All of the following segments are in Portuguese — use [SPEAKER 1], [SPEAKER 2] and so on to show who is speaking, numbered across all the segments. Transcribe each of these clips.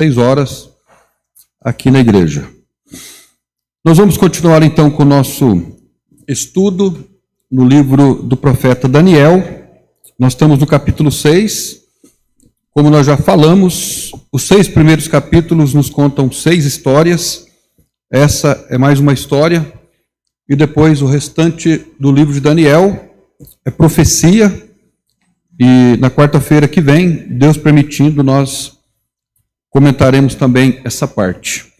[SPEAKER 1] 6 horas, aqui na igreja. Nós vamos continuar então com o nosso estudo no livro do profeta Daniel. Nós estamos no capítulo 6. Como nós já falamos, os 6 primeiros capítulos nos contam 6 histórias. Essa é mais uma história. E depois o restante do livro de Daniel é profecia. E na quarta-feira que vem, Deus permitindo, nós comentaremos também essa parte.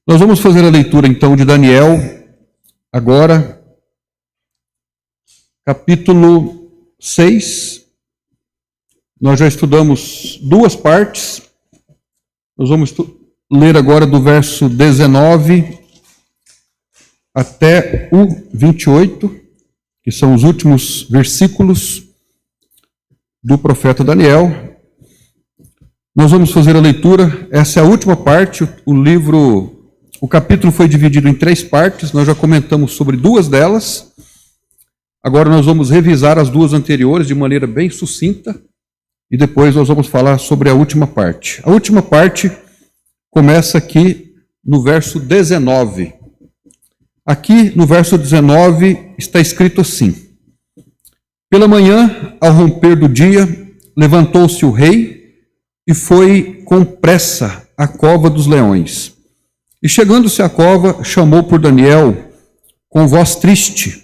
[SPEAKER 1] Nós vamos fazer a leitura então de Daniel, agora, capítulo 6. Nós já estudamos 2 partes. Nós vamos ler agora do verso 19 até o 28, que são os últimos versículos do profeta Daniel. Nós vamos fazer a leitura. Essa é a última parte. O capítulo foi dividido em 3 partes. Nós já comentamos sobre 2 delas. Agora nós vamos revisar as 2 anteriores de maneira bem sucinta. E depois nós vamos falar sobre a última parte. A última parte começa aqui no verso 19. Aqui no verso 19 está escrito assim: Pela manhã, ao romper do dia, levantou-se o rei e foi com pressa à cova dos leões. E chegando-se à cova, chamou por Daniel com voz triste.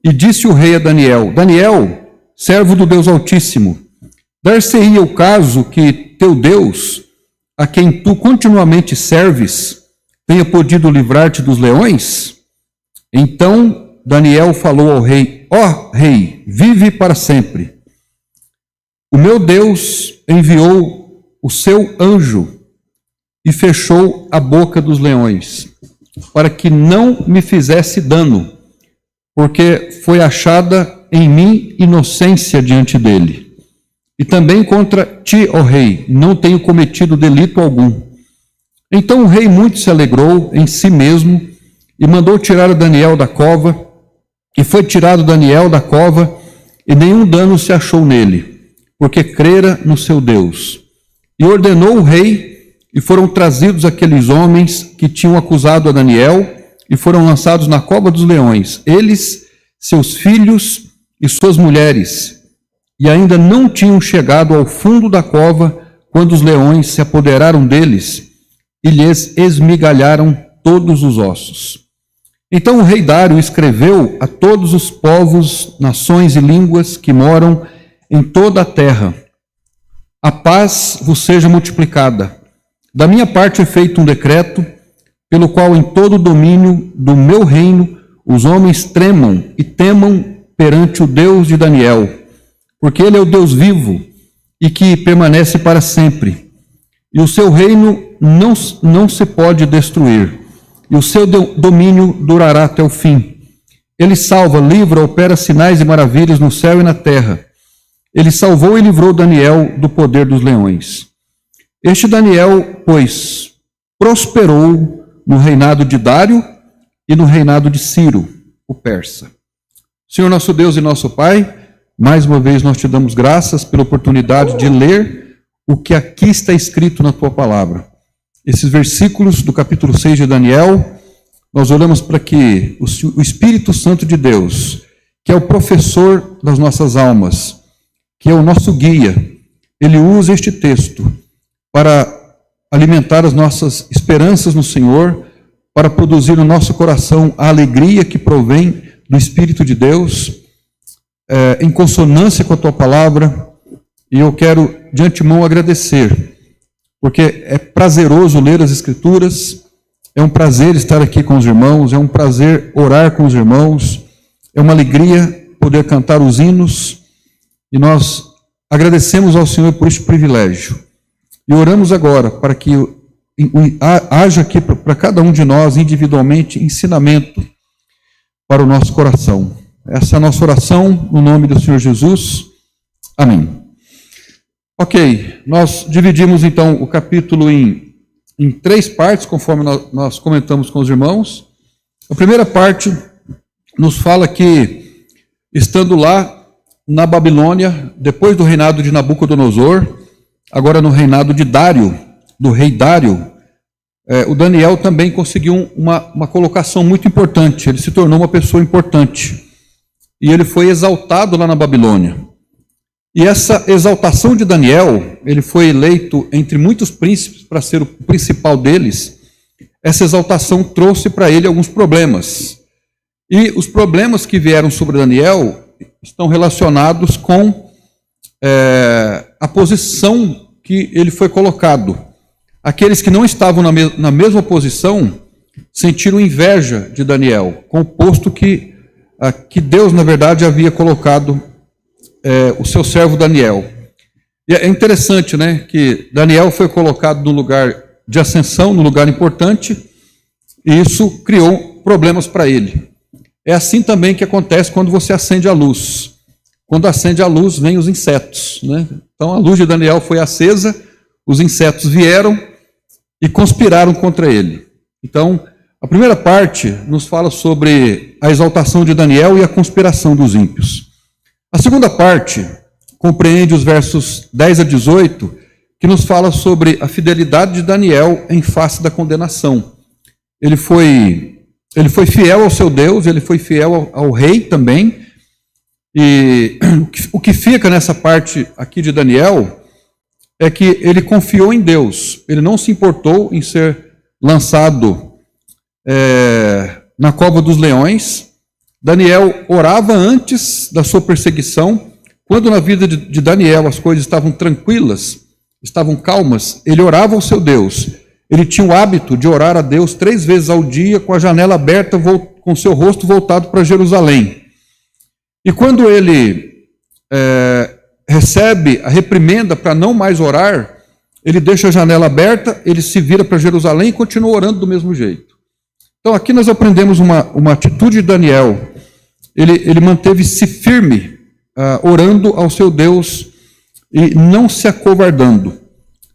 [SPEAKER 1] E disse o rei a Daniel: Daniel, servo do Deus Altíssimo, dar-se-ia o caso que teu Deus, a quem tu continuamente serves, tenha podido livrar-te dos leões? Então Daniel falou ao rei: Ó rei, vive para sempre. O meu Deus enviou o seu anjo e fechou a boca dos leões, para que não me fizesse dano, porque foi achada em mim inocência diante dele. E também contra ti, ó rei, não tenho cometido delito algum. Então o rei muito se alegrou em si mesmo e mandou tirar Daniel da cova. E foi tirado Daniel da cova, e nenhum dano se achou nele, porque crera no seu Deus. E ordenou o rei, e foram trazidos aqueles homens que tinham acusado a Daniel, e foram lançados na cova dos leões, eles, seus filhos e suas mulheres. E ainda não tinham chegado ao fundo da cova, quando os leões se apoderaram deles, e lhes esmigalharam todos os ossos. Então o rei Dário escreveu a todos os povos, nações e línguas que moram em toda a terra: a paz vos seja multiplicada. Da minha parte é feito um decreto, pelo qual em todo o domínio do meu reino os homens tremam e temam perante o Deus de Daniel, porque ele é o Deus vivo e que permanece para sempre. E o seu reino não se pode destruir, e o seu domínio durará até o fim. Ele salva, livra, opera sinais e maravilhas no céu e na terra. Ele salvou e livrou Daniel do poder dos leões. Este Daniel, pois, prosperou no reinado de Dário e no reinado de Ciro, o persa. Senhor nosso Deus e nosso Pai, mais uma vez nós te damos graças pela oportunidade de ler o que aqui está escrito na tua palavra. Esses versículos do capítulo 6 de Daniel, nós oramos para que o Espírito Santo de Deus, que é o professor das nossas almas, que é o nosso guia, ele use este texto para alimentar as nossas esperanças no Senhor, para produzir no nosso coração a alegria que provém do Espírito de Deus, em consonância com a tua palavra. E eu quero de antemão agradecer, porque é prazeroso ler as Escrituras, é um prazer estar aqui com os irmãos, é um prazer orar com os irmãos, é uma alegria poder cantar os hinos, e nós agradecemos ao Senhor por este privilégio. E oramos agora para que haja aqui para cada um de nós individualmente ensinamento para o nosso coração. Essa é a nossa oração, no nome do Senhor Jesus. Amém. Ok, nós dividimos então o capítulo em 3 partes, conforme nós comentamos com os irmãos. A primeira parte nos fala que, estando lá na Babilônia, depois do reinado de Nabucodonosor, agora no reinado de Dário, do rei Dário, o Daniel também conseguiu uma colocação muito importante. Ele se tornou uma pessoa importante. E ele foi exaltado lá na Babilônia. E essa exaltação de Daniel, ele foi eleito entre muitos príncipes para ser o principal deles. Essa exaltação trouxe para ele alguns problemas. E os problemas que vieram sobre Daniel estão relacionados com a posição que ele foi colocado. Aqueles que não estavam na mesma posição sentiram inveja de Daniel, com o posto que Deus, na verdade, havia colocado o seu servo Daniel. E é interessante, né, que Daniel foi colocado no lugar de ascensão, no lugar importante, e isso criou problemas para ele. É assim também que acontece quando você acende a luz. Quando acende a luz, vêm os insetos, né? Então a luz de Daniel foi acesa, os insetos vieram e conspiraram contra ele. Então, a primeira parte nos fala sobre a exaltação de Daniel e a conspiração dos ímpios. A segunda parte compreende os versos 10 a 18, que nos fala sobre a fidelidade de Daniel em face da condenação. Ele foi fiel ao seu Deus, ele foi fiel ao rei também. E o que fica nessa parte aqui de Daniel é que ele confiou em Deus. Ele não se importou em ser lançado na cova dos leões. Daniel orava antes da sua perseguição. Quando na vida de Daniel as coisas estavam tranquilas, estavam calmas, ele orava ao seu Deus. Ele tinha o hábito de orar a Deus 3 vezes ao dia, com a janela aberta, com seu rosto voltado para Jerusalém. E quando ele recebe a reprimenda para não mais orar, ele deixa a janela aberta, ele se vira para Jerusalém e continua orando do mesmo jeito. Então aqui nós aprendemos uma atitude de Daniel. Ele manteve-se firme, orando ao seu Deus e não se acovardando.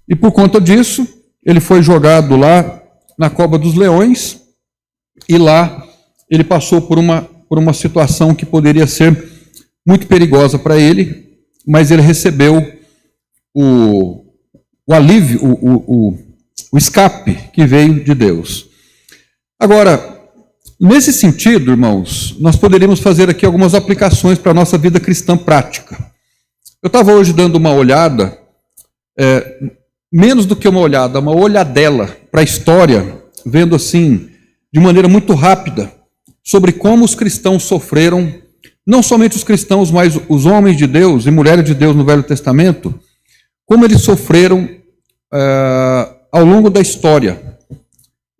[SPEAKER 1] E por conta disso, ele foi jogado lá na cova dos leões, e lá ele passou por uma situação que poderia ser muito perigosa para ele, mas ele recebeu o alívio, o escape que veio de Deus. Agora, nesse sentido, irmãos, nós poderíamos fazer aqui algumas aplicações para a nossa vida cristã prática. Eu estava hoje dando uma olhada, menos do que uma olhada, uma olhadela para a história, vendo assim, de maneira muito rápida, sobre como os cristãos sofreram, não somente os cristãos, mas os homens de Deus e mulheres de Deus no Velho Testamento, como eles sofreram ao longo da história.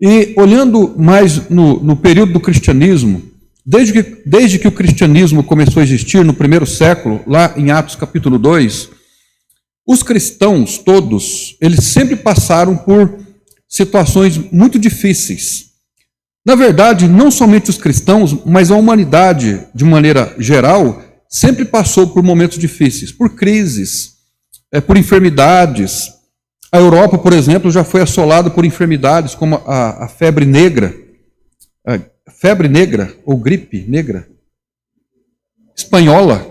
[SPEAKER 1] E olhando mais no período do cristianismo, desde que o cristianismo começou a existir no primeiro século, lá em Atos capítulo 2, os cristãos todos, eles sempre passaram por situações muito difíceis. Na verdade, não somente os cristãos, mas a humanidade, de maneira geral, sempre passou por momentos difíceis, por crises, por enfermidades. A Europa, por exemplo, já foi assolada por enfermidades como a febre negra, ou gripe negra, espanhola,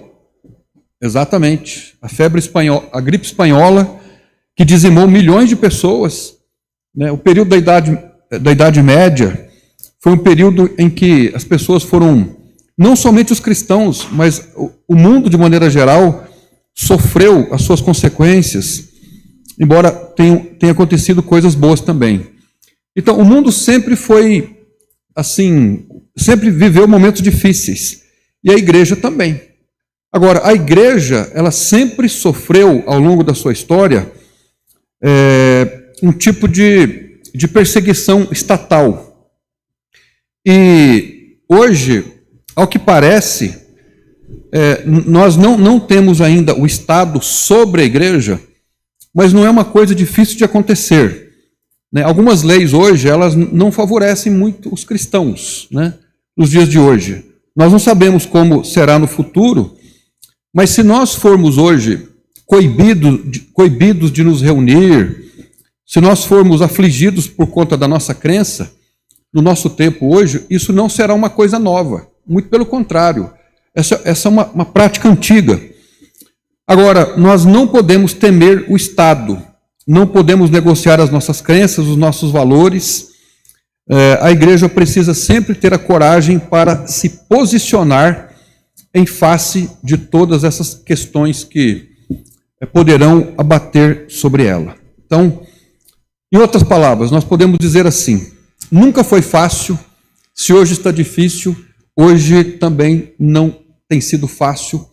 [SPEAKER 1] exatamente, a gripe espanhola, que dizimou milhões de pessoas, né? O período da Idade Média foi um período em que as pessoas foram, não somente os cristãos, mas o mundo de maneira geral, sofreu as suas consequências, embora tenha acontecido coisas boas também. Então, o mundo sempre foi assim, sempre viveu momentos difíceis, e a igreja também. Agora, a igreja, ela sempre sofreu, ao longo da sua história, um tipo de perseguição estatal. E hoje, ao que parece, nós não temos ainda o Estado sobre a igreja, mas não é uma coisa difícil de acontecer, né? Algumas leis hoje, elas não favorecem muito os cristãos, né, nos dias de hoje. Nós não sabemos como será no futuro, mas se nós formos hoje coibidos de nos reunir, se nós formos afligidos por conta da nossa crença, no nosso tempo hoje, isso não será uma coisa nova. Muito pelo contrário. Essa é uma prática antiga. Agora, nós não podemos temer o Estado. não podemos negociar as nossas crenças, os nossos valores. A igreja precisa sempre ter a coragem para se posicionar em face de todas essas questões que poderão abater sobre ela. Então, em outras palavras, nós podemos dizer assim: nunca foi fácil, se hoje está difícil, hoje também não tem sido fácil,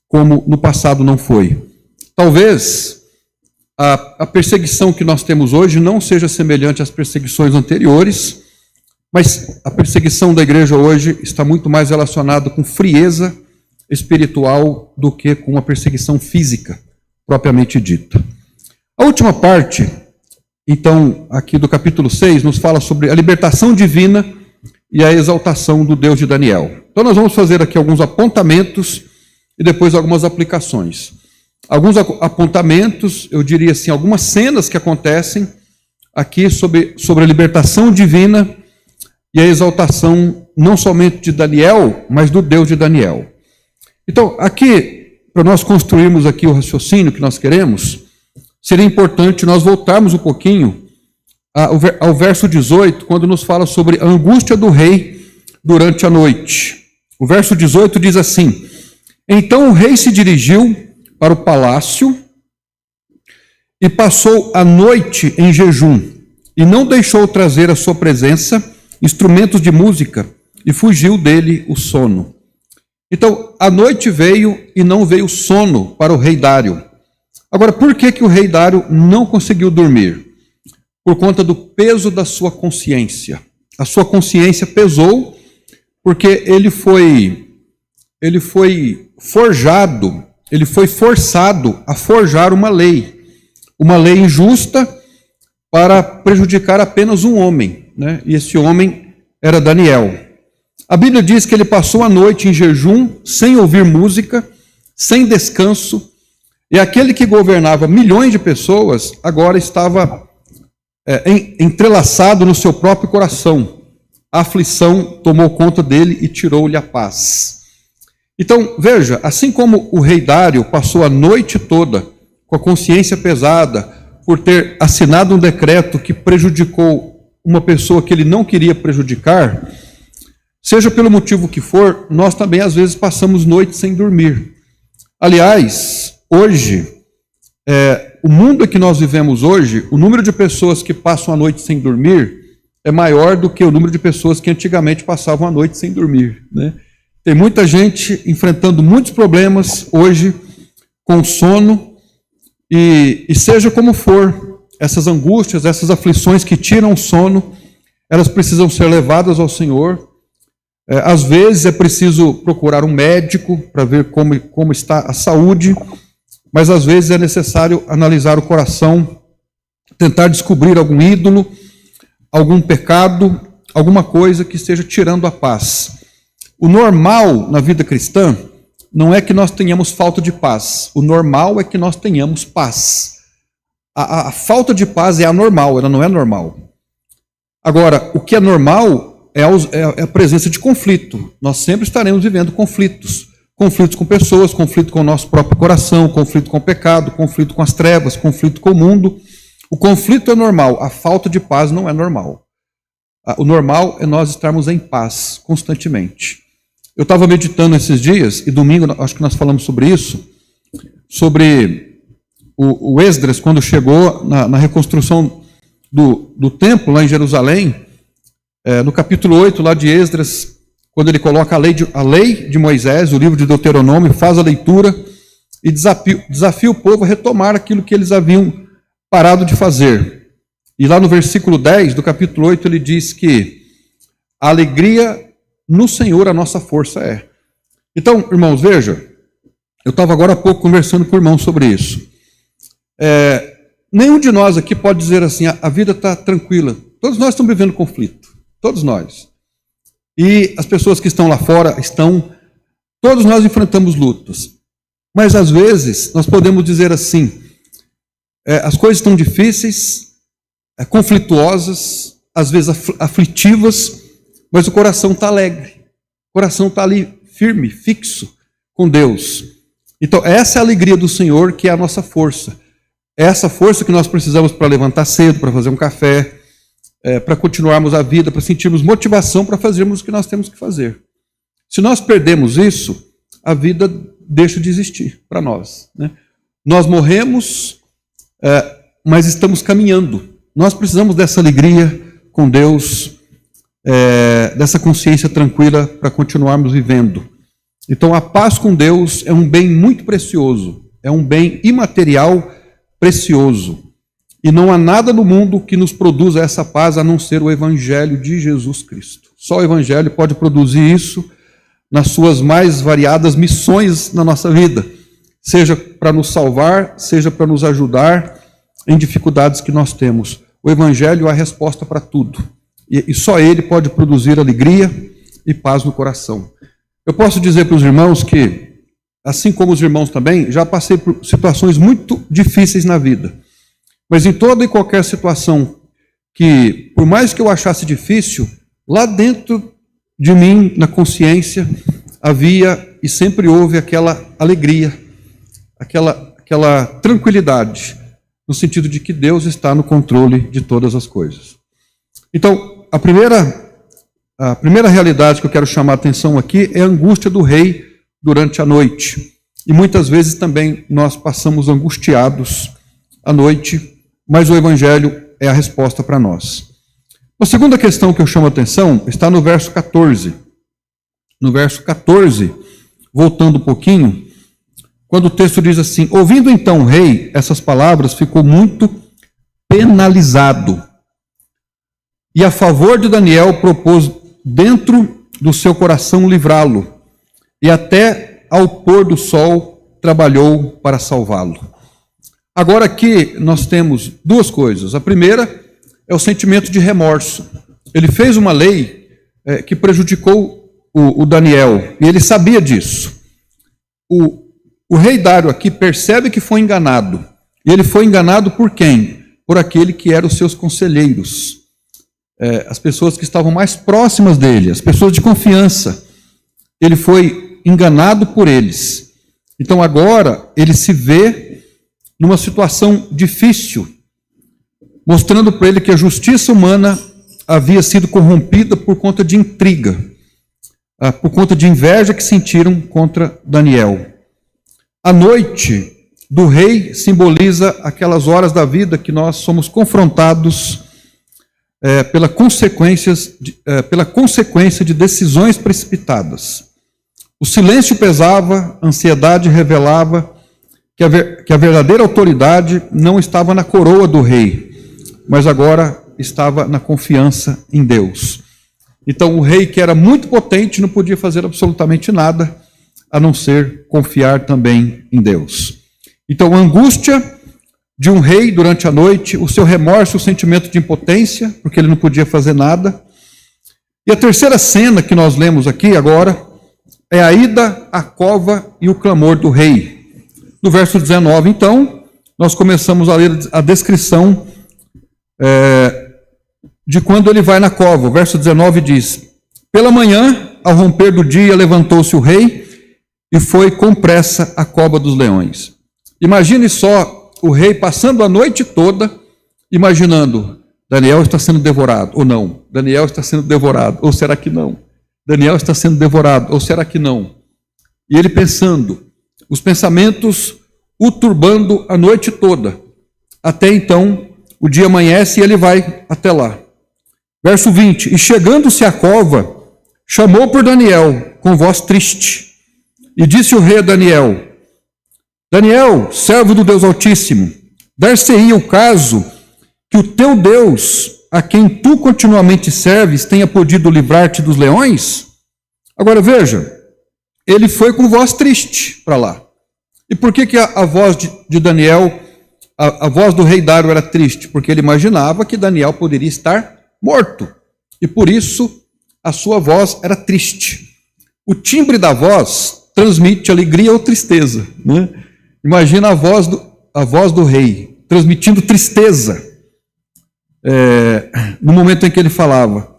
[SPEAKER 1] como no passado não foi. Talvez a perseguição que nós temos hoje não seja semelhante às perseguições anteriores, mas a perseguição da igreja hoje está muito mais relacionada com frieza espiritual do que com a perseguição física, propriamente dita. A última parte, então, aqui do capítulo 6, nos fala sobre a libertação divina e a exaltação do Deus de Daniel. Então nós vamos fazer aqui alguns apontamentos e depois algumas aplicações. Alguns apontamentos, eu diria assim, algumas cenas que acontecem aqui sobre a libertação divina e a exaltação não somente de Daniel, mas do Deus de Daniel. Então, aqui, para nós construirmos aqui o raciocínio que nós queremos, seria importante nós voltarmos um pouquinho ao verso 18, quando nos fala sobre a angústia do rei durante a noite. O verso 18 diz assim: então o rei se dirigiu para o palácio e passou a noite em jejum, e não deixou trazer à sua presença instrumentos de música, e fugiu dele o sono. Então, a noite veio e não veio sono para o rei Dário. Agora, por que o rei Dário não conseguiu dormir? Por conta do peso da sua consciência. A sua consciência pesou porque ele foi forjado, ele foi forçado a forjar uma lei injusta para prejudicar apenas um homem, né? E esse homem era Daniel. A Bíblia diz que ele passou a noite em jejum, sem ouvir música, sem descanso, e aquele que governava milhões de pessoas agora estava entrelaçado no seu próprio coração. A aflição tomou conta dele e tirou-lhe a paz. Então, veja, assim como o rei Dário passou a noite toda com a consciência pesada por ter assinado um decreto que prejudicou uma pessoa que ele não queria prejudicar, seja pelo motivo que for, nós também às vezes passamos noites sem dormir. Aliás, hoje, o mundo que nós vivemos hoje, o número de pessoas que passam a noite sem dormir é maior do que o número de pessoas que antigamente passavam a noite sem dormir, né? Tem muita gente enfrentando muitos problemas hoje com sono, e seja como for, essas angústias, essas aflições que tiram o sono, elas precisam ser levadas ao Senhor. Às vezes é preciso procurar um médico para ver como está a saúde, mas às vezes é necessário analisar o coração, tentar descobrir algum ídolo, algum pecado, alguma coisa que esteja tirando a paz. O normal na vida cristã não é que nós tenhamos falta de paz. O normal é que nós tenhamos paz. A falta de paz é anormal, ela não é normal. Agora, o que é normal é a presença de conflito. Nós sempre estaremos vivendo conflitos. Conflitos com pessoas, conflito com o nosso próprio coração, conflito com o pecado, conflito com as trevas, conflito com o mundo. O conflito é normal, a falta de paz não é normal. O normal é nós estarmos em paz constantemente. Eu estava meditando esses dias, e domingo acho que nós falamos sobre isso, sobre o Esdras, quando chegou na reconstrução do templo lá em Jerusalém, no capítulo 8 lá de Esdras, quando ele coloca a lei de Moisés, o livro de Deuteronômio, faz a leitura e desafia o povo a retomar aquilo que eles haviam parado de fazer. E lá no versículo 10 do capítulo 8 ele diz que a alegria no Senhor a nossa força é. Então, irmãos, veja, eu estava agora há pouco conversando com o irmão sobre isso. Nenhum de nós aqui pode dizer assim, a vida está tranquila. Todos nós estamos vivendo conflito, todos nós. E as pessoas que estão lá fora todos nós enfrentamos lutas. Mas às vezes nós podemos dizer assim, as coisas estão difíceis, conflituosas, às vezes aflitivas, mas o coração está alegre, o coração está ali firme, fixo com Deus. Então essa é a alegria do Senhor, que é a nossa força. É essa força que nós precisamos para levantar cedo, para fazer um café, para continuarmos a vida, para sentirmos motivação para fazermos o que nós temos que fazer. Se nós perdemos isso, a vida deixa de existir para nós, né? Nós morremos, mas estamos caminhando. Nós precisamos dessa alegria com Deus, dessa consciência tranquila para continuarmos vivendo. Então, a paz com Deus é um bem muito precioso, é um bem imaterial precioso. E não há nada no mundo que nos produza essa paz a não ser o Evangelho de Jesus Cristo. Só o Evangelho pode produzir isso nas suas mais variadas missões na nossa vida, seja para nos salvar, seja para nos ajudar em dificuldades que nós temos. O Evangelho é a resposta para tudo. E só ele pode produzir alegria e paz no coração. Eu posso dizer para os irmãos que, assim como os irmãos também, já passei por situações muito difíceis na vida. Mas em toda e qualquer situação que, por mais que eu achasse difícil, lá dentro de mim, na consciência, havia e sempre houve aquela alegria, aquela tranquilidade, no sentido de que Deus está no controle de todas as coisas. Então, a primeira realidade que eu quero chamar a atenção aqui é a angústia do rei durante a noite. E muitas vezes também nós passamos angustiados à noite, mas o Evangelho é a resposta para nós. A segunda questão que eu chamo a atenção está no verso 14. No verso 14, voltando um pouquinho, quando o texto diz assim: ouvindo então o rei essas palavras, ficou muito penalizado. E a favor de Daniel propôs dentro do seu coração livrá-lo, e até ao pôr do sol trabalhou para salvá-lo. Agora aqui nós temos duas coisas. A primeira é o sentimento de remorso. Ele fez uma lei que prejudicou o Daniel, e ele sabia disso. O rei Dário aqui percebe que foi enganado. E ele foi enganado por quem? Por aquele que eram os seus conselheiros. As pessoas que estavam mais próximas dele, as pessoas de confiança. Ele foi enganado por eles. Então agora ele se vê numa situação difícil, mostrando para ele que a justiça humana havia sido corrompida por conta de intriga, por conta de inveja que sentiram contra Daniel. A noite do rei simboliza aquelas horas da vida que nós somos confrontados pela consequência de decisões precipitadas. O silêncio pesava, a ansiedade revelava que a verdadeira autoridade não estava na coroa do rei, mas agora estava na confiança em Deus. Então o rei, que era muito potente, não podia fazer absolutamente nada, a não ser confiar também em Deus. Então a angústia de um rei durante a noite, o seu remorso, o sentimento de impotência, porque ele não podia fazer nada. E a terceira cena que nós lemos aqui agora é a ida à cova e o clamor do rei. No verso 19, então, nós começamos a ler a descrição de quando ele vai na cova. O verso 19 diz: pela manhã, ao romper do dia, levantou-se o rei e foi com pressa à cova dos leões. Imagine só o rei passando a noite toda, imaginando: Daniel está sendo devorado, ou não? Daniel está sendo devorado, ou será que não? Daniel está sendo devorado, ou será que não? E ele pensando, os pensamentos o turbando a noite toda. Até então, o dia amanhece e ele vai até lá. Verso 20: e chegando-se à cova, chamou por Daniel com voz triste. E disse o rei a Daniel: Daniel, servo do Deus Altíssimo, dar-se-ia o caso que o teu Deus, a quem tu continuamente serves, tenha podido livrar-te dos leões? Agora veja, ele foi com voz triste para lá. E por que a voz de Daniel, a voz do rei Dário era triste? Porque ele imaginava que Daniel poderia estar morto. E por isso a sua voz era triste. O timbre da voz transmite alegria ou tristeza, né? Imagina a voz do rei transmitindo tristeza no momento em que ele falava.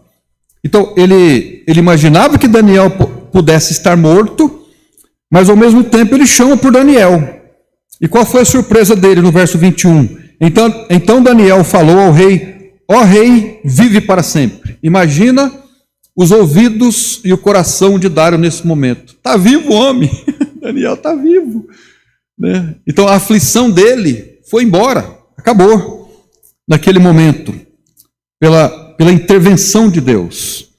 [SPEAKER 1] Então ele imaginava que Daniel pudesse estar morto, mas ao mesmo tempo ele chama por Daniel. E qual foi a surpresa dele no verso 21? Então Daniel falou ao rei: ó rei, vive para sempre. Imagina os ouvidos e o coração de Dário nesse momento. Está vivo o homem, Daniel está vivo. Né? Então a aflição dele foi embora, acabou naquele momento, pela intervenção de Deus.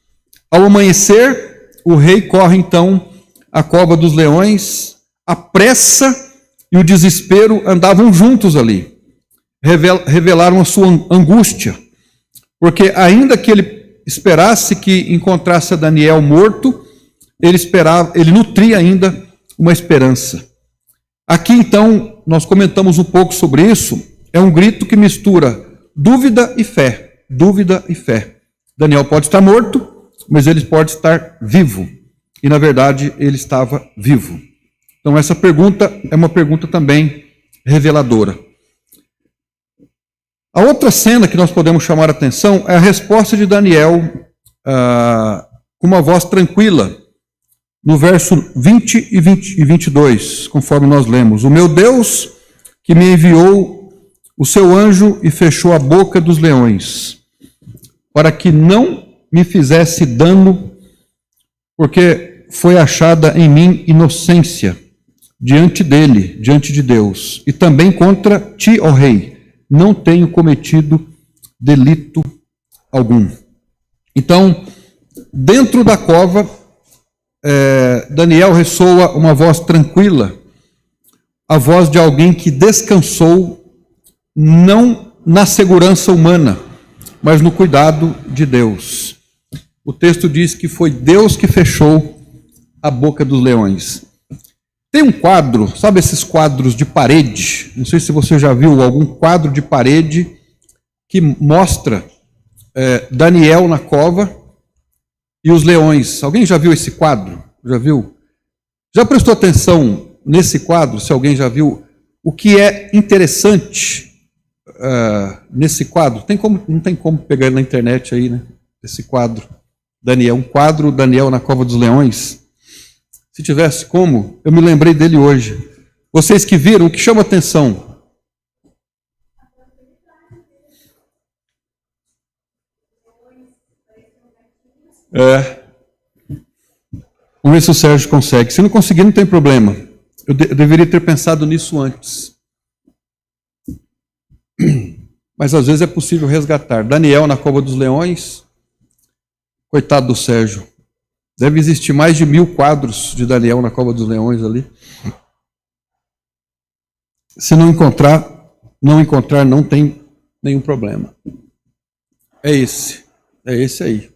[SPEAKER 1] Ao amanhecer, o rei corre então à cova dos leões. A pressa e o desespero andavam juntos ali, revelaram a sua angústia, porque ainda que ele esperasse que encontrasse a Daniel morto, ele nutria ainda uma esperança. Aqui então, nós comentamos um pouco sobre isso, é um grito que mistura dúvida e fé, dúvida e fé. Daniel pode estar morto, mas ele pode estar vivo, e na verdade ele estava vivo. Então essa pergunta é uma pergunta também reveladora. A outra cena que nós podemos chamar a atenção é a resposta de Daniel com uma voz tranquila, no verso 20 e 22, conforme nós lemos: o meu Deus que me enviou o seu anjo e fechou a boca dos leões, para que não me fizesse dano, porque foi achada em mim inocência diante dele, diante de Deus, e também contra ti, ó rei, não tenho cometido delito algum. Então, dentro da cova, Daniel ressoa uma voz tranquila, a voz de alguém que descansou não na segurança humana, mas no cuidado de Deus. O texto diz que foi Deus que fechou a boca dos leões. Tem um quadro, sabe esses quadros de parede? Não sei se você já viu algum quadro de parede que mostra Daniel na cova e os leões. Alguém já viu esse quadro? Já viu? Já prestou atenção nesse quadro, se alguém já viu? O que é interessante nesse quadro? Não tem como pegar ele na internet aí, né? Esse quadro. Daniel, um quadro Daniel na cova dos leões. Se tivesse como, eu me lembrei dele hoje. Vocês que viram, o que chama atenção? Vamos ver se o Sérgio consegue. Se não conseguir, não tem problema. Eu deveria ter pensado nisso antes. Mas às vezes é possível resgatar. Daniel na cova dos leões. Coitado do Sérgio. Deve existir mais de 1000 quadros de Daniel na cova dos leões ali. Se não encontrar, não tem nenhum problema. É esse aí.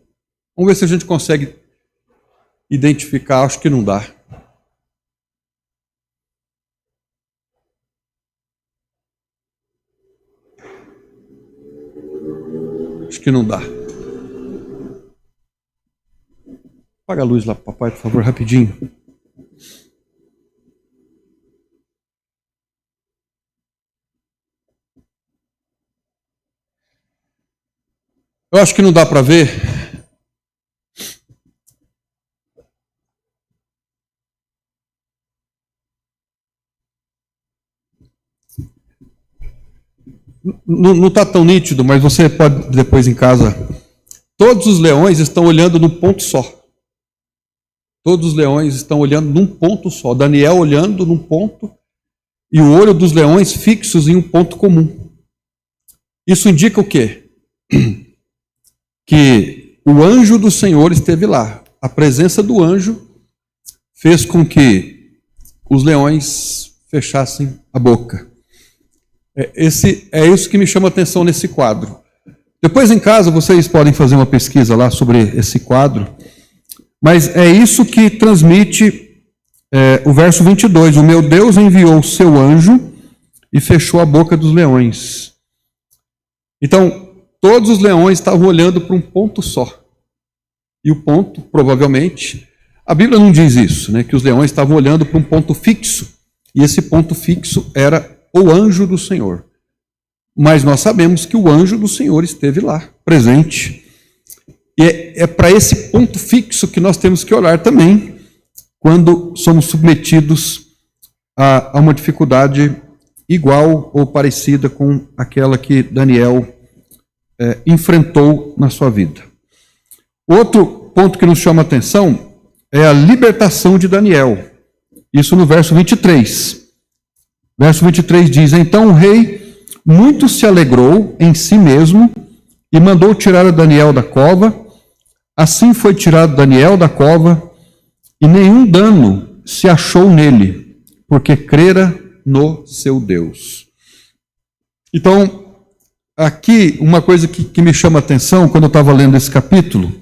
[SPEAKER 1] Vamos ver se a gente consegue identificar. Acho que não dá. Acho que não dá. Apaga a luz lá, papai, por favor, rapidinho. Eu acho que não dá para ver. Não está tão nítido, mas você pode depois em casa. Todos os leões estão olhando num ponto só. Todos os leões estão olhando num ponto só. Daniel olhando num ponto e o olho dos leões fixos em um ponto comum. Isso indica o quê? Que o anjo do Senhor esteve lá. A presença do anjo fez com que os leões fechassem a boca. É isso que me chama a atenção nesse quadro. Depois em casa vocês podem fazer uma pesquisa lá sobre esse quadro. Mas é isso que transmite o verso 22. O meu Deus enviou o seu anjo e fechou a boca dos leões. Então, todos os leões estavam olhando para um ponto só. E o ponto, provavelmente, a Bíblia não diz isso, né? Que os leões estavam olhando para um ponto fixo. E esse ponto fixo era o anjo do Senhor. Mas nós sabemos que o anjo do Senhor esteve lá, presente. E é para esse ponto fixo que nós temos que olhar também, quando somos submetidos a uma dificuldade igual ou parecida com aquela que Daniel enfrentou na sua vida. Outro ponto que nos chama a atenção é a libertação de Daniel. Isso no verso 23. Verso 23 diz: Então o rei muito se alegrou em si mesmo e mandou tirar a Daniel da cova. Assim foi tirado Daniel da cova, e nenhum dano se achou nele, porque crera no seu Deus. Então, aqui uma coisa que me chama a atenção quando eu estava lendo esse capítulo,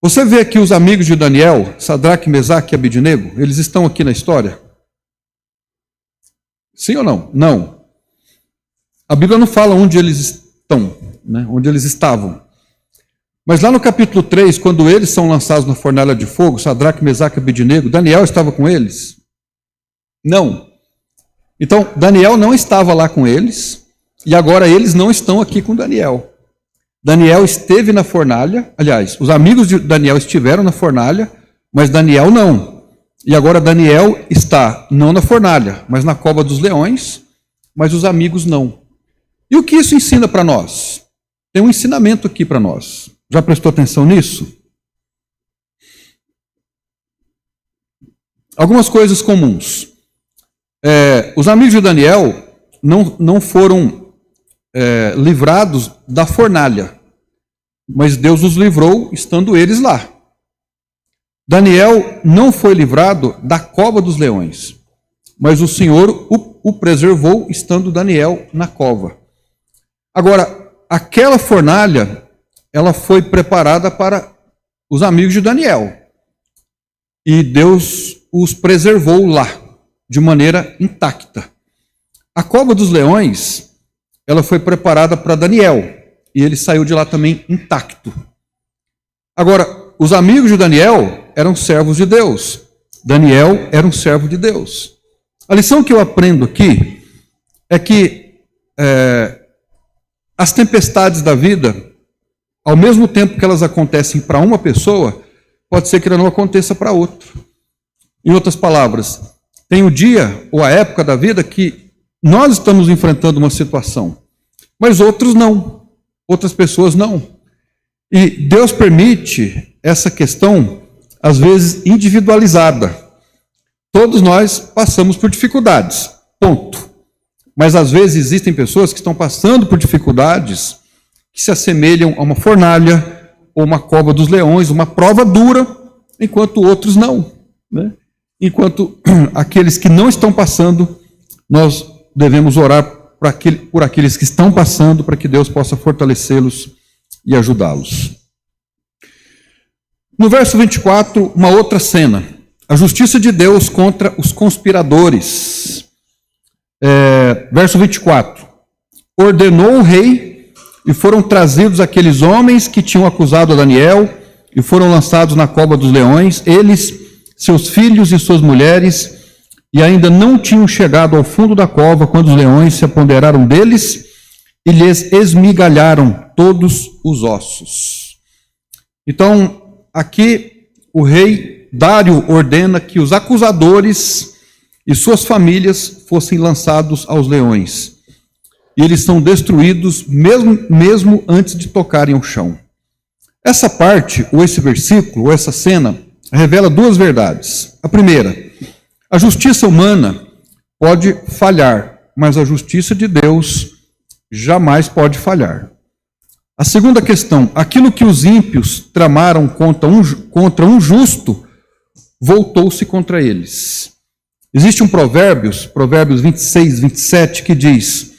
[SPEAKER 1] você vê aqui os amigos de Daniel, Sadraque, Mesaque e Abednego, eles estão aqui na história? Sim ou não? Não. A Bíblia não fala onde eles estão, né? Onde eles estavam. Mas lá no capítulo 3, quando eles são lançados na fornalha de fogo, Sadraque, Mesaque e Abednego, Daniel estava com eles? Não. Então, Daniel não estava lá com eles, e agora eles não estão aqui com Daniel. Daniel esteve na fornalha, aliás, os amigos de Daniel estiveram na fornalha, mas Daniel não. E agora Daniel está não na fornalha, mas na cova dos leões, mas os amigos não. E o que isso ensina para nós? Tem um ensinamento aqui para nós. Já prestou atenção nisso? Algumas coisas comuns. Os amigos de Daniel não foram livrados da fornalha, mas Deus os livrou estando eles lá. Daniel não foi livrado da cova dos leões, mas o Senhor o preservou estando Daniel na cova. Agora, aquela fornalha, ela foi preparada para os amigos de Daniel. E Deus os preservou lá, de maneira intacta. A cova dos leões, ela foi preparada para Daniel. E ele saiu de lá também intacto. Agora, os amigos de Daniel eram servos de Deus. Daniel era um servo de Deus. A lição que eu aprendo aqui é que as tempestades da vida, ao mesmo tempo que elas acontecem para uma pessoa, pode ser que ela não aconteça para outro. Em outras palavras, tem o dia ou a época da vida que nós estamos enfrentando uma situação, mas outros não, outras pessoas não. E Deus permite essa questão, às vezes, individualizada. Todos nós passamos por dificuldades, ponto. Mas às vezes existem pessoas que estão passando por dificuldades que se assemelham a uma fornalha, ou uma cova dos leões, uma prova dura, enquanto outros não, né? Enquanto aqueles que não estão passando, nós devemos orar por aqueles que estão passando, para que Deus possa fortalecê-los e ajudá-los. No verso 24, uma outra cena. A justiça de Deus contra os conspiradores. Verso 24. Ordenou o rei, e foram trazidos aqueles homens que tinham acusado a Daniel, e foram lançados na cova dos leões, eles, seus filhos e suas mulheres, e ainda não tinham chegado ao fundo da cova, quando os leões se apoderaram deles, e lhes esmigalharam todos os ossos. Então, aqui o rei Dário ordena que os acusadores e suas famílias fossem lançados aos leões. E eles são destruídos mesmo antes de tocarem o chão. Essa parte, ou esse versículo, ou essa cena, revela duas verdades. A primeira, a justiça humana pode falhar, mas a justiça de Deus jamais pode falhar. A segunda questão, aquilo que os ímpios tramaram contra um justo, voltou-se contra eles. Existe um Provérbios 26, 27, que diz: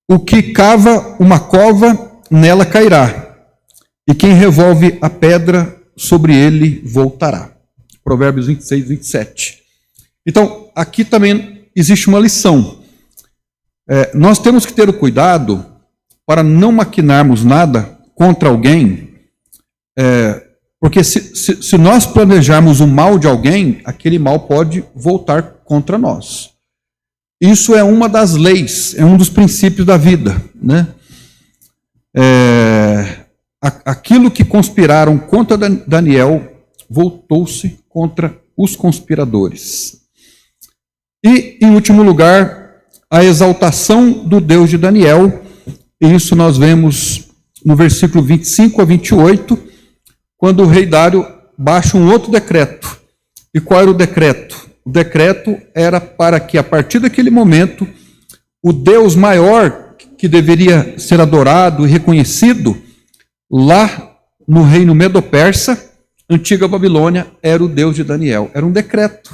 [SPEAKER 1] o que cava uma cova, nela cairá, e quem revolve a pedra, sobre ele voltará. Provérbios 26, 27. Então, aqui também existe uma lição. Nós temos que ter o cuidado para não maquinarmos nada contra alguém, porque se nós planejarmos o mal de alguém, aquele mal pode voltar contra nós. Isso é uma das leis, é um dos princípios da vida, né? Aquilo que conspiraram contra Daniel voltou-se contra os conspiradores. E, em último lugar, a exaltação do Deus de Daniel, e isso nós vemos no versículo 25 a 28, quando o rei Dário baixa um outro decreto. E qual era o decreto? O decreto era para que, a partir daquele momento, o Deus maior que deveria ser adorado e reconhecido lá no reino Medo-Persa, antiga Babilônia, era o Deus de Daniel. Era um decreto,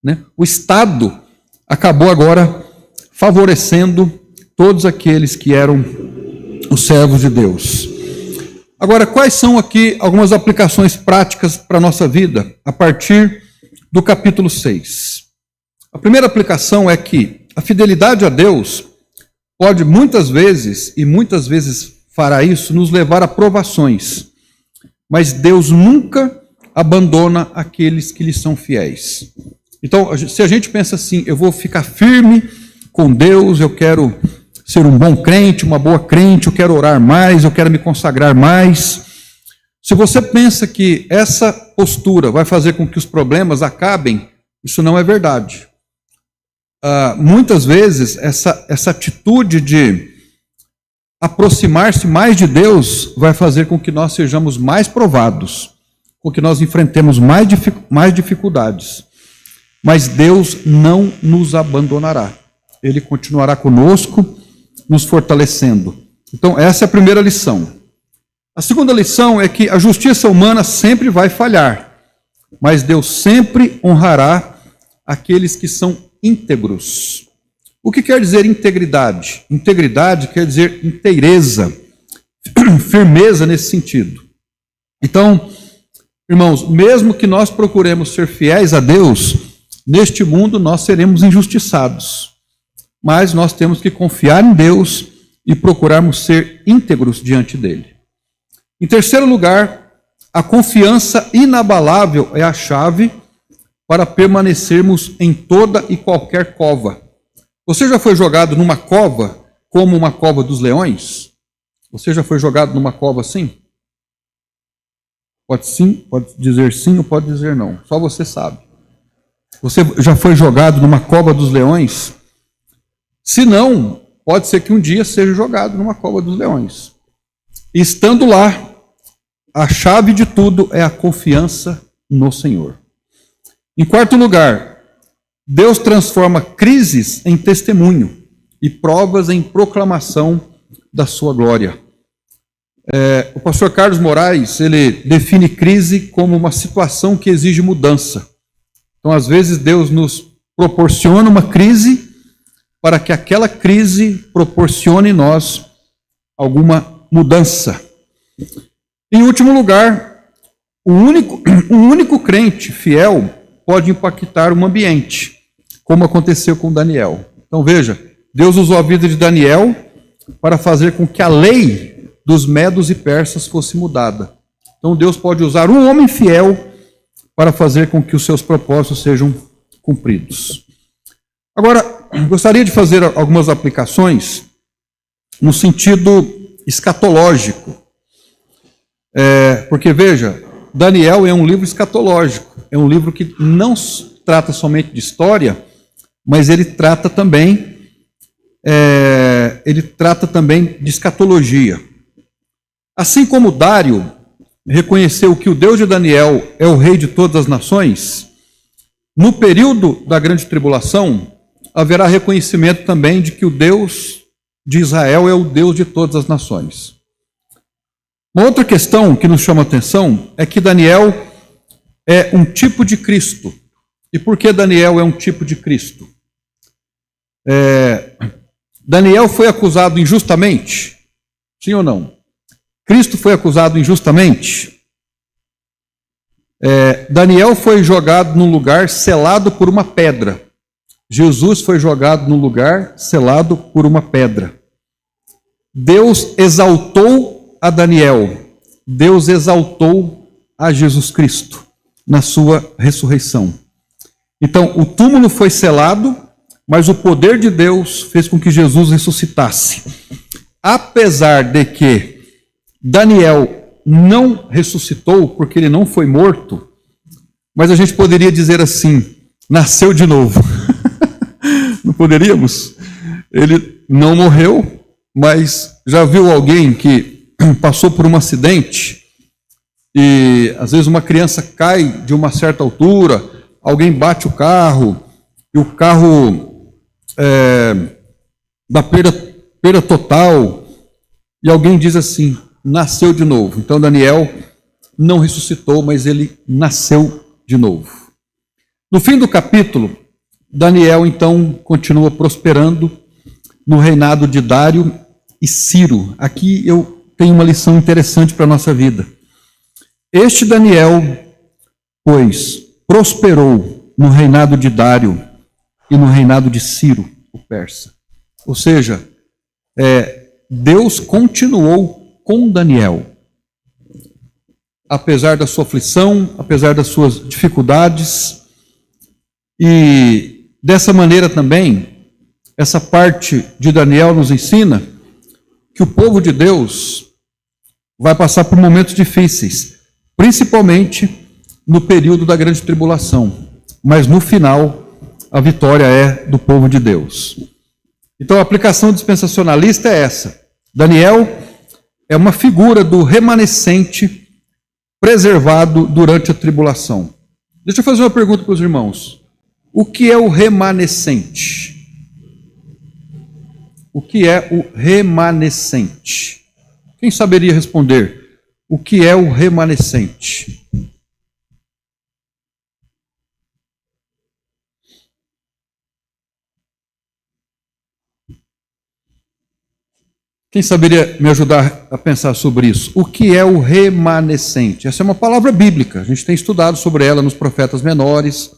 [SPEAKER 1] né? O Estado acabou agora favorecendo todos aqueles que eram os servos de Deus. Agora, quais são aqui algumas aplicações práticas para a nossa vida a partir do capítulo 6? A primeira aplicação é que a fidelidade a Deus pode muitas vezes, e muitas vezes fará isso, nos levar a provações. Mas Deus nunca abandona aqueles que lhe são fiéis. Então, se a gente pensa assim, eu vou ficar firme com Deus, eu quero ser um bom crente, uma boa crente, eu quero orar mais, eu quero me consagrar mais. Se você pensa que essa postura vai fazer com que os problemas acabem, isso não é verdade. Muitas vezes, essa atitude de aproximar-se mais de Deus vai fazer com que nós sejamos mais provados, com que nós enfrentemos mais dificuldades. Mas Deus não nos abandonará. Ele continuará conosco, nos fortalecendo. Então, essa é a primeira lição. A segunda lição é que a justiça humana sempre vai falhar, mas Deus sempre honrará aqueles que são íntegros. O que quer dizer integridade? Integridade quer dizer inteireza, firmeza nesse sentido. Então, irmãos, mesmo que nós procuremos ser fiéis a Deus, neste mundo nós seremos injustiçados. Mas nós temos que confiar em Deus e procurarmos ser íntegros diante dele. Em terceiro lugar, a confiança inabalável é a chave para permanecermos em toda e qualquer cova. Você já foi jogado numa cova, como uma cova dos leões? Você já foi jogado numa cova assim? Pode dizer sim ou pode dizer não. Só você sabe. Você já foi jogado numa cova dos leões? Se não, pode ser que um dia seja jogado numa cova dos leões. E estando lá, a chave de tudo é a confiança no Senhor. Em quarto lugar, Deus transforma crises em testemunho e provas em proclamação da sua glória. O pastor Carlos Moraes, ele define crise como uma situação que exige mudança. Então, às vezes, Deus nos proporciona uma crise para que aquela crise proporcione em nós alguma mudança. Em último lugar, um único crente fiel pode impactar um ambiente, como aconteceu com Daniel. Então veja, Deus usou a vida de Daniel para fazer com que a lei dos medos e persas fosse mudada. Então Deus pode usar um homem fiel para fazer com que os seus propósitos sejam cumpridos. Agora, gostaria de fazer algumas aplicações no sentido escatológico. Porque, veja, Daniel é um livro escatológico. É um livro que não trata somente de história, mas ele trata também de escatologia. Assim como Dário reconheceu que o Deus de Daniel é o rei de todas as nações, no período da grande tribulação, haverá reconhecimento também de que o Deus de Israel é o Deus de todas as nações. Uma outra questão que nos chama a atenção é que Daniel é um tipo de Cristo. E por que Daniel é um tipo de Cristo? Daniel foi acusado injustamente? Sim ou não? Cristo foi acusado injustamente? Daniel foi jogado num lugar selado por uma pedra. Jesus foi jogado num lugar selado por uma pedra. Deus exaltou a Daniel. Deus exaltou a Jesus Cristo na sua ressurreição. Então, o túmulo foi selado, mas o poder de Deus fez com que Jesus ressuscitasse. Apesar de que Daniel não ressuscitou, porque ele não foi morto, mas a gente poderia dizer assim, nasceu de novo. Não poderíamos? Ele não morreu, mas já viu alguém que passou por um acidente e às vezes uma criança cai de uma certa altura, alguém bate o carro e o carro dá perda total e alguém diz assim, nasceu de novo. Então Daniel não ressuscitou, mas ele nasceu de novo. No fim do capítulo, Daniel então continua prosperando no reinado de Dário e Ciro. Aqui eu tenho uma lição interessante para a nossa vida. Este Daniel, pois, prosperou no reinado de Dário e no reinado de Ciro, o persa. Ou seja, Deus continuou com Daniel. Apesar da sua aflição, apesar das suas dificuldades. E dessa maneira também, essa parte de Daniel nos ensina que o povo de Deus vai passar por momentos difíceis, principalmente no período da grande tribulação. Mas no final, a vitória é do povo de Deus. Então a aplicação dispensacionalista é essa. Daniel é uma figura do remanescente preservado durante a tribulação. Deixa eu fazer uma pergunta para os irmãos. O que é o remanescente? O que é o remanescente? Quem saberia responder? O que é o remanescente? Quem saberia me ajudar a pensar sobre isso? O que é o remanescente? Essa é uma palavra bíblica. A gente tem estudado sobre ela nos profetas menores.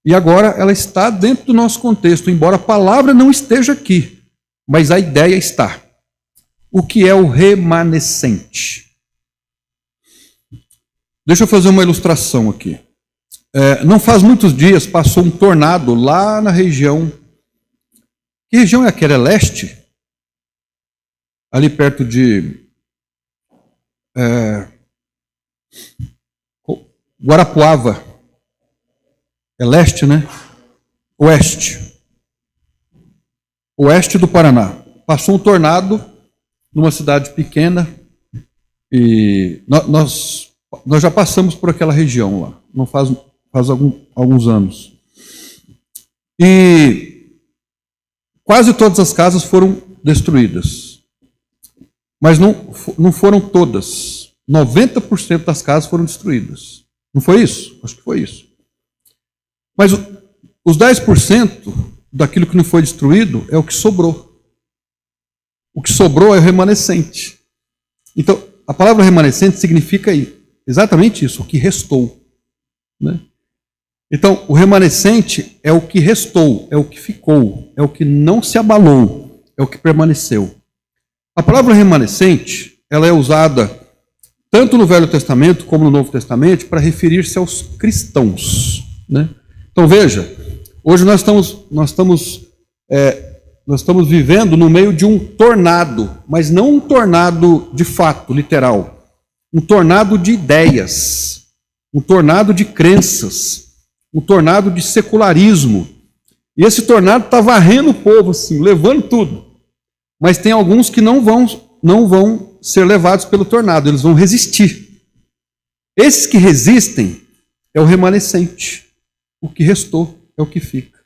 [SPEAKER 1] E agora ela está dentro do nosso contexto, embora a palavra não esteja aqui. Mas a ideia está. O que é o remanescente? Deixa eu fazer uma ilustração aqui. Não faz muitos dias passou um tornado lá na região. Que região é aquela? É leste? Ali perto de Guarapuava. É leste, né? Oeste. Oeste do Paraná. Passou um tornado numa cidade pequena e nós já passamos por aquela região lá. Não faz alguns anos. E quase todas as casas foram destruídas. Mas não foram todas. 90% das casas foram destruídas. Não foi isso? Acho que foi isso. Mas os 10% daquilo que não foi destruído é o que sobrou. O que sobrou é o remanescente. Então, a palavra remanescente significa exatamente isso, o que restou. Né? Então, o remanescente é o que restou, é o que ficou, é o que não se abalou, é o que permaneceu. A palavra remanescente, ela é usada tanto no Velho Testamento como no Novo Testamento para referir-se aos cristãos. Né? Então veja, hoje nós estamos vivendo no meio de um tornado, mas não um tornado de fato, literal. Um tornado de ideias, um tornado de crenças, um tornado de secularismo. E esse tornado está varrendo o povo, assim, levando tudo. Mas tem alguns que não vão ser levados pelo tornado, eles vão resistir. Esses que resistem é o remanescente. O que restou é o que fica.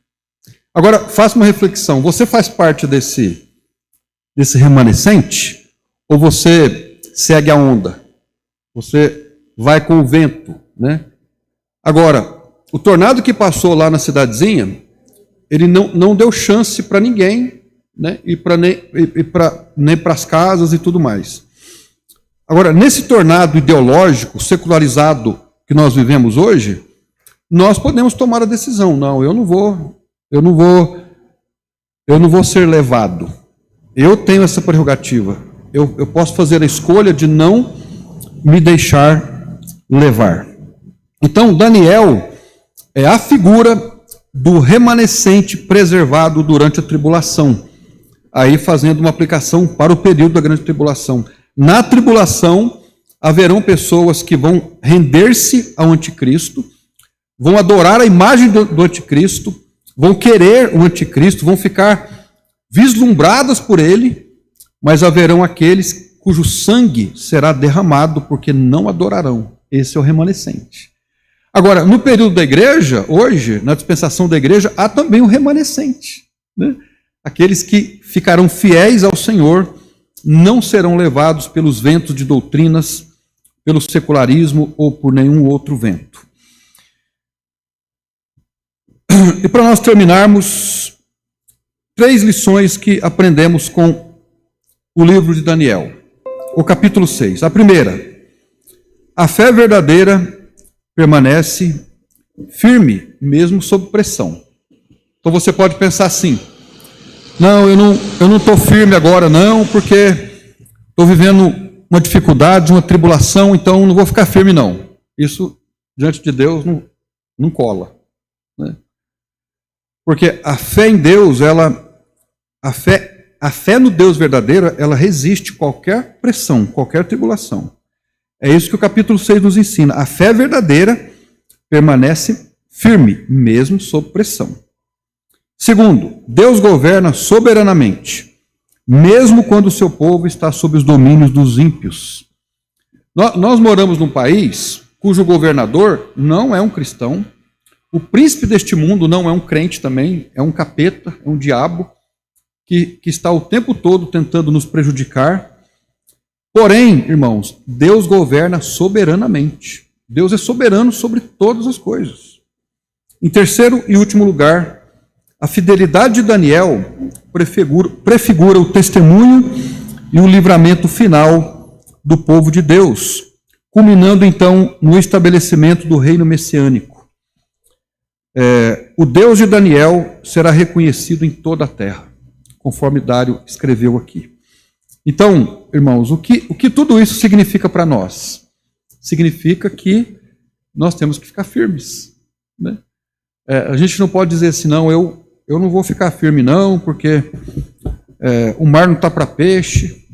[SPEAKER 1] Agora, faça uma reflexão. Você faz parte desse remanescente? Ou você segue a onda? Você vai com o vento, né? Agora, o tornado que passou lá na cidadezinha, ele não deu chance para ninguém, né? Nem para as casas e tudo mais. Agora, nesse tornado ideológico, secularizado que nós vivemos hoje, nós podemos tomar a decisão. Não, eu não vou ser levado. Eu tenho essa prerrogativa. Eu posso fazer a escolha de não me deixar levar. Então, Daniel é a figura do remanescente preservado durante a tribulação. Aí fazendo uma aplicação para o período da grande tribulação. Na tribulação, haverão pessoas que vão render-se ao anticristo, vão adorar a imagem do anticristo, vão querer o anticristo, vão ficar vislumbradas por ele, mas haverão aqueles cujo sangue será derramado porque não adorarão. Esse é o remanescente. Agora, no período da igreja, hoje, na dispensação da igreja, há também o remanescente, né? Aqueles que ficarão fiéis ao Senhor, não serão levados pelos ventos de doutrinas, pelo secularismo ou por nenhum outro vento. E para nós terminarmos, 3 lições que aprendemos com o livro de Daniel, o capítulo 6. A primeira, a fé verdadeira permanece firme, mesmo sob pressão. Então você pode pensar assim: não, eu não estou firme agora não, porque estou vivendo uma dificuldade, uma tribulação, então não vou ficar firme não. Isso, diante de Deus, não cola, né? Porque a fé em Deus, a fé no Deus verdadeiro, ela resiste qualquer pressão, qualquer tribulação. É isso que o capítulo 6 nos ensina. A fé verdadeira permanece firme, mesmo sob pressão. Segundo, Deus governa soberanamente, mesmo quando o seu povo está sob os domínios dos ímpios. Nós moramos num país cujo governador não é um cristão, o príncipe deste mundo não é um crente também, é um capeta, é um diabo, que está o tempo todo tentando nos prejudicar. Porém, irmãos, Deus governa soberanamente. Deus é soberano sobre todas as coisas. Em terceiro e último lugar, a fidelidade de Daniel prefigura o testemunho e o livramento final do povo de Deus, culminando então no estabelecimento do reino messiânico. O Deus de Daniel será reconhecido em toda a terra, conforme Dário escreveu aqui. Então, irmãos, o que tudo isso significa para nós? Significa que nós temos que ficar firmes, né? A gente não pode dizer assim, não, eu não vou ficar firme não, porque o mar não está para peixe,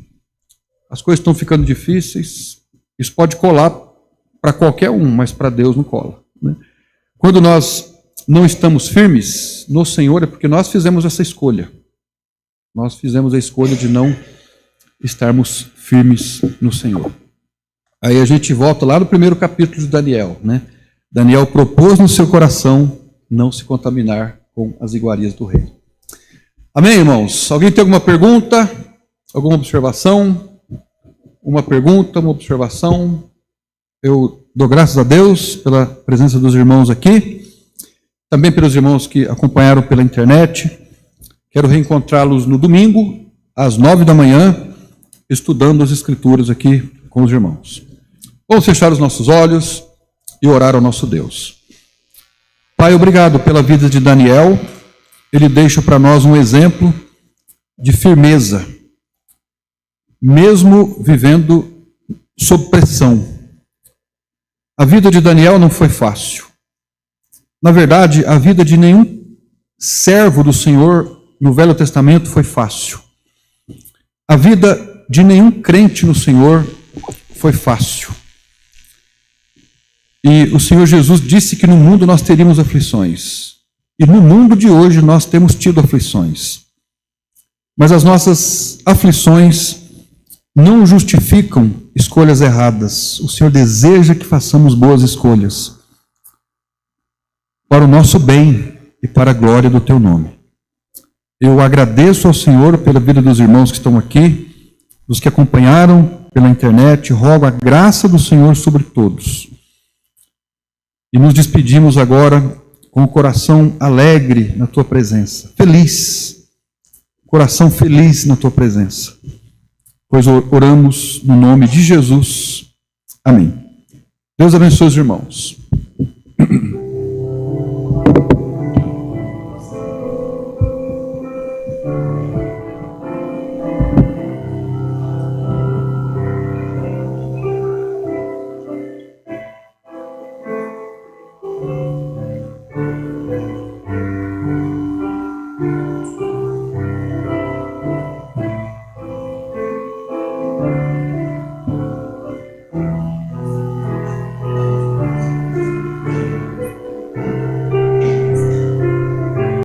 [SPEAKER 1] as coisas estão ficando difíceis. Isso pode colar para qualquer um, mas para Deus não cola, né? Quando nós não estamos firmes no Senhor, é porque nós fizemos essa escolha. Nós fizemos a escolha de não estarmos firmes no Senhor. Aí a gente volta lá no primeiro capítulo de Daniel, né? Daniel propôs no seu coração não se contaminar com as iguarias do rei. Amém, irmãos? Alguém tem alguma pergunta? Alguma observação? Uma pergunta, uma observação? Eu dou graças a Deus pela presença dos irmãos aqui, também pelos irmãos que acompanharam pela internet. Quero reencontrá-los no domingo, às 9 da manhã, estudando as Escrituras aqui com os irmãos. Vamos fechar os nossos olhos e orar ao nosso Deus. Pai, obrigado pela vida de Daniel. Ele deixa para nós um exemplo de firmeza, mesmo vivendo sob pressão. A vida de Daniel não foi fácil. Na verdade, a vida de nenhum servo do Senhor no Velho Testamento foi fácil. A vida de nenhum crente no Senhor foi fácil. E o Senhor Jesus disse que no mundo nós teríamos aflições. E no mundo de hoje nós temos tido aflições. Mas as nossas aflições não justificam escolhas erradas. O Senhor deseja que façamos boas escolhas para o nosso bem e para a glória do Teu nome. Eu agradeço ao Senhor pela vida dos irmãos que estão aqui, dos que acompanharam pela internet. Rogo a graça do Senhor sobre todos. E nos despedimos agora com o coração alegre na Tua presença. Feliz. Coração feliz na Tua presença. Pois oramos no nome de Jesus. Amém. Deus abençoe os irmãos.